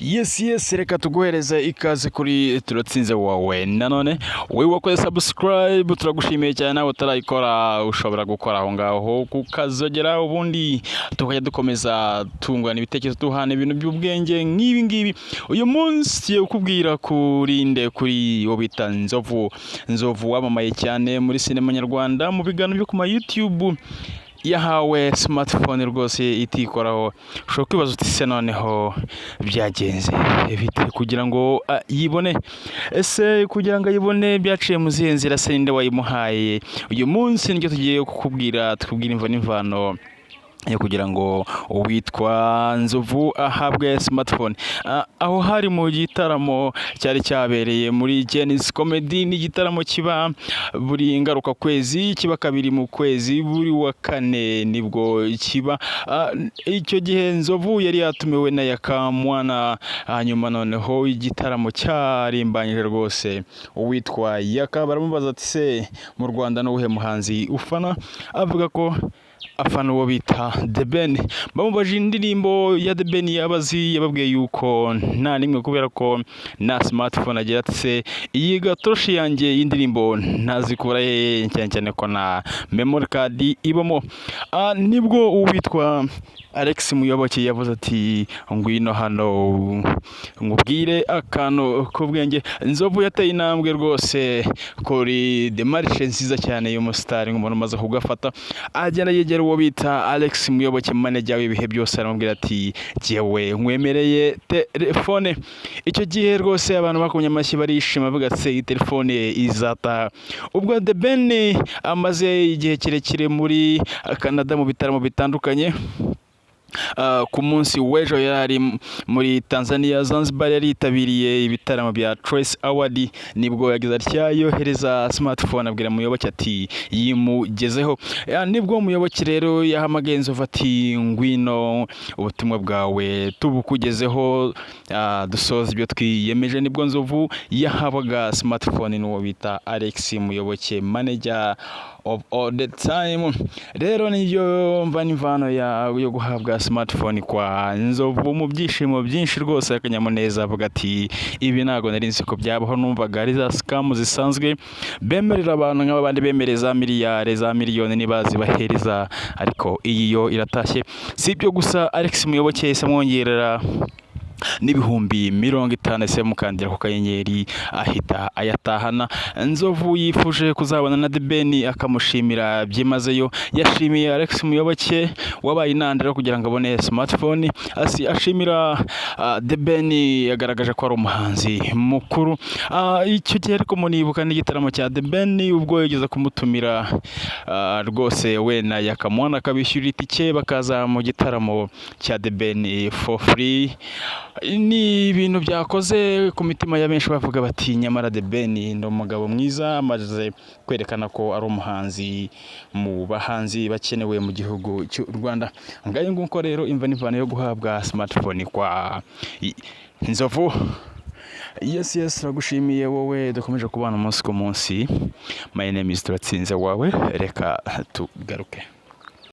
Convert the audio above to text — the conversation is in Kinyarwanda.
Yes, reka tuguhereze ikaze kuri turatsinze wawe nanone wowe wakoze subscribe turagushimiye cyane, nawe utarayikora ushobora gukora aho ngaho kukazogera, ubundi tukajya dukomeza tungurana ibitekerezo tuhana ibintu by'ubwenge nk'ibi ngibi. Uyu munsi ukubwira kuri wo bita Nzovu wamamaye cyane muri sinema nyarwanda mu biganiro byo ku ma YouTube, yahawe smartphone rwose itikoraho. Ushobora kwibaza uti se noneho byagenze bite kugira ngo yibone? Ese kugira ngo ayibone byaciye mu zihe nzira? Se ninde wayimuhaye? Uyu munsi nibyo tugiye tukubwira imvo n'imvano yo kugira ngo uwitwa Nzovu ahabwe smartphone. Aho hari mu gitaramo cyari cyabereye muri Genesis Comedy. Ni igitaramo kiba buri ngaruka kwezi, kiba kabiri mu kwezi, buri wa kane nibwo kiba. Icyo gihe Nzovu yari yatumiwe na Yakamwana, hanyuma noneho igitaramo cyarimbanyije rwose. Uwitwa Yaka baramubaza ati se mu Rwanda n'uwuhe muhanzi ufana? Avuga ko afana uwo bita The Ben. Bamubaje indirimbo ya The Ben yabazi, yababwiye yuko nta nimwe kubera ko na smartphone agira. Ati se iyi gatoroshi yanjye y'indirimbo ntazikura cyane ko na memory card ibamo. Nibwo uwitwa Alex Muyoboke yavuze ati ngwino hano ngubwire akantu k'ubwenge. Nzovu yateye intambwe rwose kuri demarche nziza cyane y'umustar, nk'umuntu umaze kugafata. Agenda yegera uwo bita Alex Muyoboke, manager w'ibihe byose, aramubwira ati jewe nkwemereye telefone. Icyo gihe rwose abantu bakumye amashyi barishima, bavuga ati iyi telefone izata. Ubwo The Ben amaze igihe kirekire muri Canada mu bitaramo bitandukanye. Ku munsi w'ejo yari muri Tanzania Zanzibar, yari yitabiriye ibitaramo bya Trace Award. Nibwo yagize atya yohereza smartphone abwira Muyoboke ati yimugezeho. Nibwo Muyoboke rero yahamagaye Nzovu ati ngwino ubutumwa bwawe tubukugezeho, dusoza ibyo twiyemeje. Nibwo Nzovu yahabaga smartphone n'uwo bita Alex Muyoboke, manager of all the time. Rero niyo mva n'imvano yo guhabwa smartphone kwa Nzovu mu byishimo byinshi rwose, akanyamuneza. Avuga ati ibi ntago nari nzi ko byabaho, numvaga ari za scam zisanzwe bemerera abantu nk'abandi bemereza miliyari za miliyoni nibazi bahereza, ariko iyi yo iratashye. Si ibyo gusa, Alex Muyoboke yahise amwongerera n'ibihumbi 50 se mukandira ku kanyenyeri ahita ayatahana. Nzovu yifuje kuzabona na The Ben akamushimira byimazeyo. Yashimiye Alex Muyoboke wabaye intandaro kugira ngo abone smartphone. Ashimira The Ben, yagaragaje ko ari umuhanzi mukuru. Icyo gihe ariko munibuka n'igitaramo cya The Ben ubwo yageze kumutumira rwose we na Yakamwana akabishyura itike bakaza mu gitaramo cya The Ben for free. Ni ibintu byakoze ku mitima ya benshi, bavuga bati nyamara The Ben ni umugabo mwiza, amaze kwerekana ko ari umuhanzi mu bahanzi bakenewe mu gihugu cy'u Rwanda. Ngaye nguko rero imva n'imvano yo guhabwa smartphone kwa Nzovu. Yes, turagushimiye wowe dukomeje kubana umunsi ku munsi. My name is Turatsinze wawe, reka tugaruke.